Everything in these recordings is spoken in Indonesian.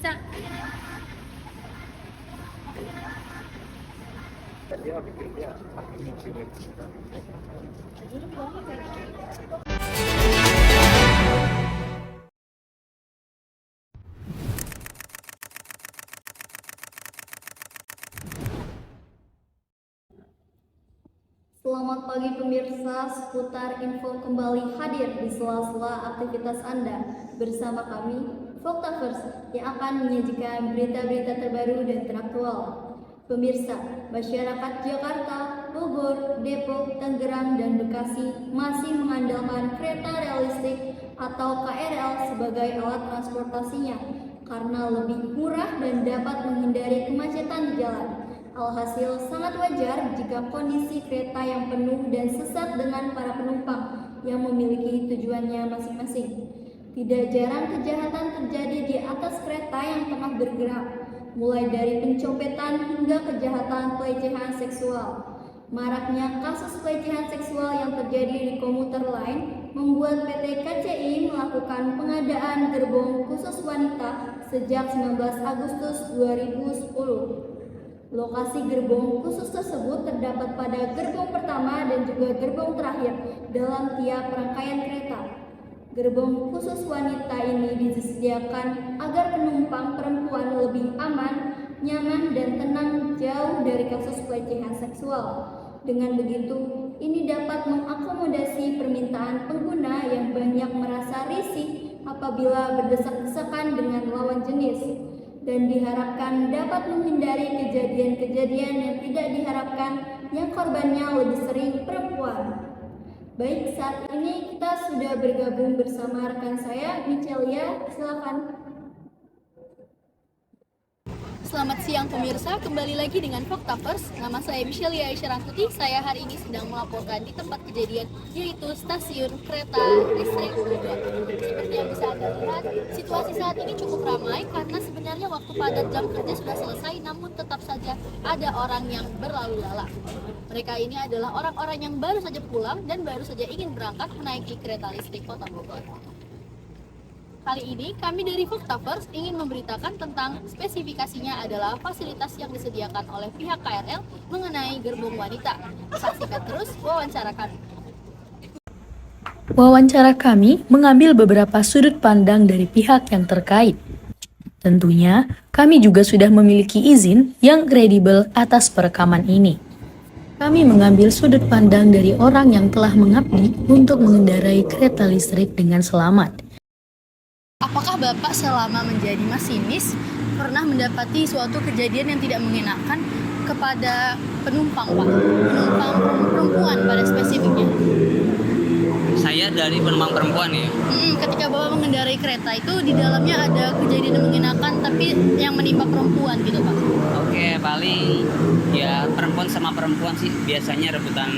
Bisa. Selamat pagi pemirsa, seputar info kembali hadir di sela-sela aktivitas Anda bersama kami, Fakta yang akan menyajikan berita-berita terbaru dan teraktual. Pemirsa, masyarakat Jakarta, Bogor, Depok, Tangerang, dan Bekasi masih mengandalkan kereta rel listrik atau KRL sebagai alat transportasinya karena lebih murah dan dapat menghindari kemacetan di jalan. Alhasil, sangat wajar jika kondisi kereta yang penuh dan sesat dengan para penumpang yang memiliki tujuannya masing-masing. Tidak jarang kejahatan terjadi di atas kereta yang tengah bergerak, mulai dari pencopetan hingga kejahatan pelecehan seksual. Maraknya kasus pelecehan seksual yang terjadi di komuter lain membuat PT KCI melakukan pengadaan gerbong khusus wanita sejak 19 Agustus 2010. Lokasi gerbong khusus tersebut terdapat pada gerbong pertama dan juga gerbong terakhir dalam tiap rangkaian kereta. Gerbong khusus wanita ini disediakan agar penumpang perempuan lebih aman, nyaman, dan tenang jauh dari kasus pelecehan seksual. Dengan begitu, ini dapat mengakomodasi permintaan pengguna yang banyak merasa risih apabila berdesak-desakan dengan lawan jenis, dan diharapkan dapat menghindari kejadian-kejadian yang tidak diharapkan yang korbannya lebih sering perempuan. Baik, saat ini kita sudah bergabung bersama rekan saya, Michelia. Silakan. Selamat siang pemirsa, kembali lagi dengan Fakta First. Nama saya Michelia Aisyarangkuti. Saya hari ini sedang melaporkan di tempat kejadian, yaitu stasiun kereta listrik Bogor. Seperti yang bisa Anda lihat, situasi saat ini cukup ramai karena sebenarnya waktu padat jam kerja sudah selesai, namun tetap saja ada orang yang berlalu lalang. Mereka ini adalah orang-orang yang baru saja pulang dan baru saja ingin berangkat menaiki kereta listrik Kota Bogor. Kali ini kami dari Fakta First ingin memberitakan tentang spesifikasinya adalah fasilitas yang disediakan oleh pihak KRL mengenai gerbong wanita. Saksikan terus wawancara kami. Wawancara kami mengambil beberapa sudut pandang dari pihak yang terkait. Tentunya, kami juga sudah memiliki izin yang kredibel atas perekaman ini. Kami mengambil sudut pandang dari orang yang telah mengabdi untuk mengendarai kereta listrik dengan selamat. Apakah Bapak selama menjadi masinis pernah mendapati suatu kejadian yang tidak mengenakan kepada penumpang, Pak? Penumpang perempuan pada spesifiknya. Saya dari penumpang perempuan ya. Ketika Bapak mengendarai kereta itu di dalamnya ada kejadian yang mengenakan tapi yang menimpa perempuan gitu, Pak. Oke, paling ya perempuan sama perempuan sih biasanya rebutan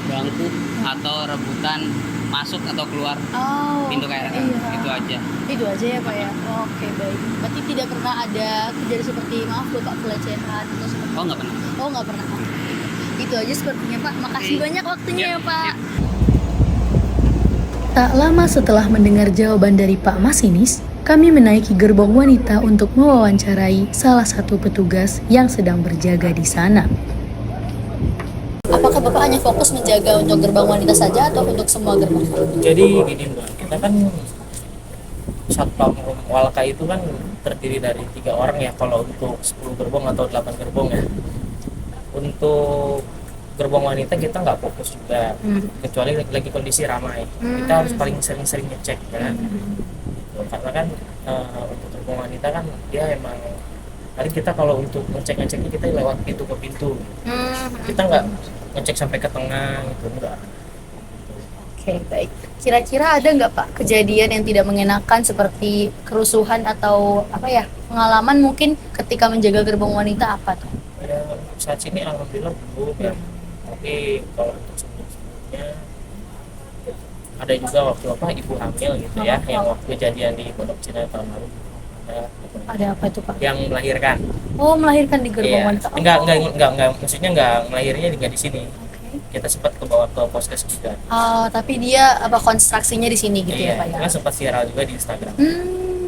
bangku atau rebutan masuk atau keluar pintu KRL. Iya. Itu aja. Itu aja ya, Pak ya. Oke, baik. Berarti tidak pernah ada kejadian seperti maaf Bapak pelecehan atau seperti Oh, nggak pernah. Oh, nggak pernah. Itu aja sepertinya, Pak. Makasih banyak waktunya ya, Pak. Tak lama setelah mendengar jawaban dari Pak Masinis, kami menaiki gerbong wanita untuk mewawancarai salah satu petugas yang sedang berjaga di sana. Apakah Bapak hanya fokus menjaga untuk gerbang wanita saja atau untuk semua gerbang? Jadi gini Mbak, kita kan Satpam Walka itu kan terdiri dari 3 orang ya, kalau untuk 10 gerbong atau 8 gerbong ya. Untuk gerbong wanita kita nggak fokus juga, kecuali lagi kondisi ramai. Kita harus paling sering-sering ngecek kan. Gitu. Karena kan untuk gerbong wanita kan dia emang paling kita kalau untuk ngecek-ngeceknya kita lewat pintu ke pintu. Kita nggak ngecek sampai ke tengah gitu, enggak. Oke, baik. Kira-kira ada nggak Pak kejadian yang tidak mengenakan seperti kerusuhan atau apa ya, pengalaman mungkin ketika menjaga gerbong wanita apa tuh? Ya, saat ini alhamdulillah belum ya. Tapi kalau untuk sebelumnya ada juga waktu ibu hamil gitu ya, yang waktu kejadian di Pondok Cina tahun lalu. Ada apa itu Pak? Yang melahirkan. Oh, melahirkan di gerbong Iya. wanita. Enggak, maksudnya enggak melahirnya enggak di sini. Kita sempat bawa ke poskes juga. Tapi dia apa konstruksinya di sini gitu ya Iya, Pak ya? kan sempat viral juga di Instagram.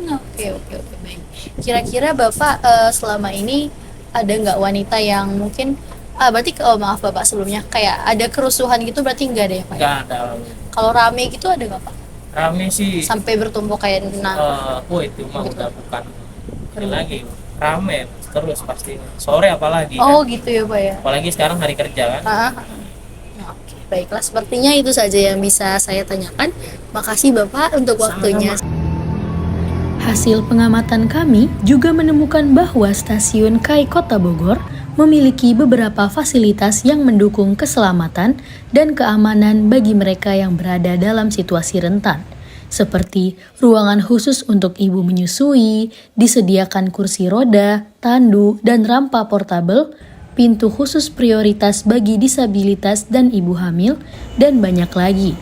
Oke, baik. Kira-kira Bapak selama ini ada nggak wanita yang mungkin berarti maaf Bapak sebelumnya kayak ada kerusuhan gitu berarti nggak ada ya Pak? Nggak ada. Kalau rame gitu ada nggak Pak? Rame sih. Sampai bertumpuk kayak Itu mah Gitu. udah bukan ini lagi. Rame terus pastinya. Sore apalagi Oh kan. gitu ya Pak ya. Apalagi sekarang hari kerja kan. Oke, baiklah sepertinya itu saja yang bisa saya tanyakan. Makasih Bapak untuk waktunya. Hasil pengamatan kami juga menemukan bahwa stasiun KAI Kota Bogor memiliki beberapa fasilitas yang mendukung keselamatan dan keamanan bagi mereka yang berada dalam situasi rentan, seperti ruangan khusus untuk ibu menyusui, disediakan kursi roda, tandu, dan rampa portabel, pintu khusus prioritas bagi disabilitas dan ibu hamil, dan banyak lagi.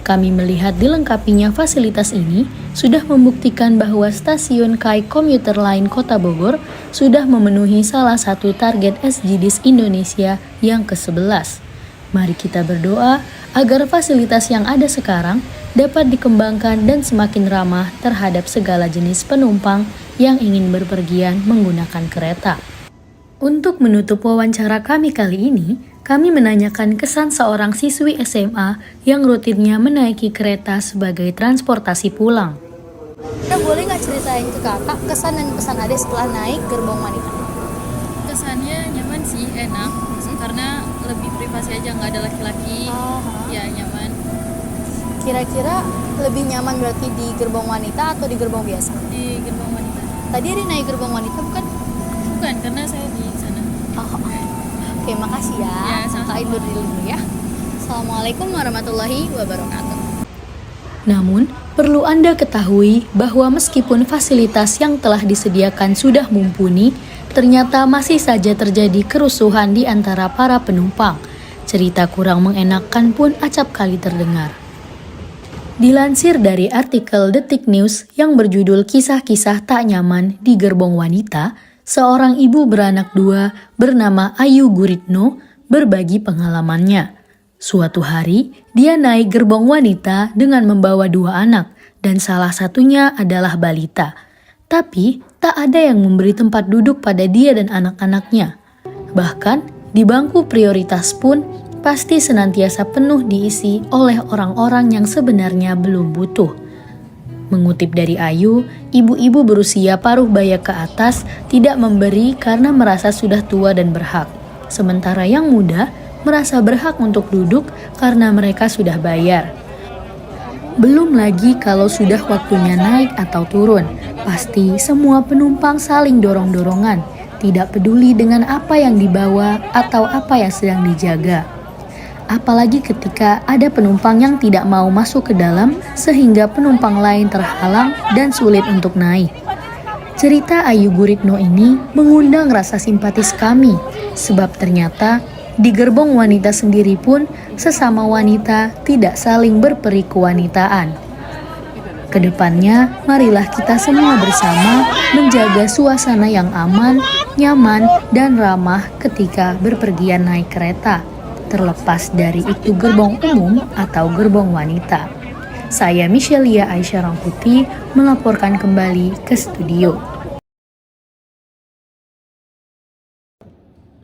Kami melihat dilengkapinya fasilitas ini sudah membuktikan bahwa stasiun KAI Komuter Line Kota Bogor sudah memenuhi salah satu target SDGs Indonesia yang ke-11. Mari kita berdoa agar fasilitas yang ada sekarang dapat dikembangkan dan semakin ramah terhadap segala jenis penumpang yang ingin berpergian menggunakan kereta. Untuk menutup wawancara kami kali ini, kami menanyakan kesan seorang siswi SMA yang rutinnya menaiki kereta sebagai transportasi pulang. Boleh nggak ceritain ke kakak kesan dan pesan adek setelah naik gerbong wanita? Kesannya nyaman sih, enak karena lebih privasi aja, nggak ada laki-laki. Ya nyaman. Kira-kira lebih nyaman berarti di gerbong wanita atau di gerbong biasa? Di gerbong wanita Tadi ada naik gerbong wanita bukan? bukan, karena saya di sana. Oke, makasih ya. Ya, sama-sama. Kakak Ibu dulu ya. Assalamualaikum warahmatullahi wabarakatuh. Namun, perlu Anda ketahui bahwa meskipun fasilitas yang telah disediakan sudah mumpuni, ternyata masih saja terjadi kerusuhan di antara para penumpang. Cerita kurang mengenakan pun acap kali terdengar. Dilansir dari artikel Detik News yang berjudul Kisah-kisah Tak Nyaman di Gerbong Wanita, seorang ibu beranak 2 bernama Ayu Guritno berbagi pengalamannya. Suatu hari, dia naik gerbong wanita dengan membawa 2 anak dan salah satunya adalah balita. Tapi, tak ada yang memberi tempat duduk pada dia dan anak-anaknya. Bahkan, di bangku prioritas pun pasti senantiasa penuh diisi oleh orang-orang yang sebenarnya belum butuh. Mengutip dari Ayu, ibu-ibu berusia paruh baya ke atas tidak memberi karena merasa sudah tua dan berhak. Sementara yang muda merasa berhak untuk duduk karena mereka sudah bayar. Belum lagi kalau sudah waktunya naik atau turun, pasti semua penumpang saling dorong-dorongan, tidak peduli dengan apa yang dibawa atau apa yang sedang dijaga. Apalagi ketika ada penumpang yang tidak mau masuk ke dalam sehingga penumpang lain terhalang dan sulit untuk naik. Cerita Ayu Guritno ini mengundang rasa simpatis kami, sebab ternyata di gerbong wanita sendiri pun sesama wanita tidak saling berperi kewanitaan. Kedepannya, marilah kita semua bersama menjaga suasana yang aman, nyaman, dan ramah ketika berpergian naik kereta, terlepas dari itu gerbong umum atau gerbong wanita. Saya Michelia Aisyah Rangkuti melaporkan kembali ke studio.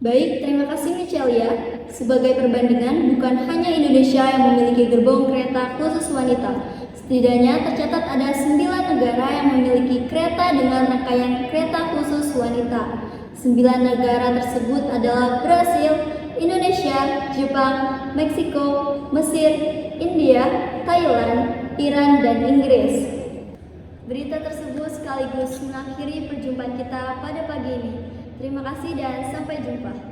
Baik, terima kasih Michelia. Sebagai perbandingan, bukan hanya Indonesia yang memiliki gerbong kereta khusus wanita. Setidaknya tercatat ada 9 negara yang memiliki kereta dengan rangkaian kereta khusus wanita. 9 negara tersebut adalah Brasil, Indonesia, Jepang, Meksiko, Mesir, India, Thailand, Iran, dan Inggris. Berita tersebut sekaligus mengakhiri perjumpaan kita pada pagi ini. Terima kasih dan sampai jumpa.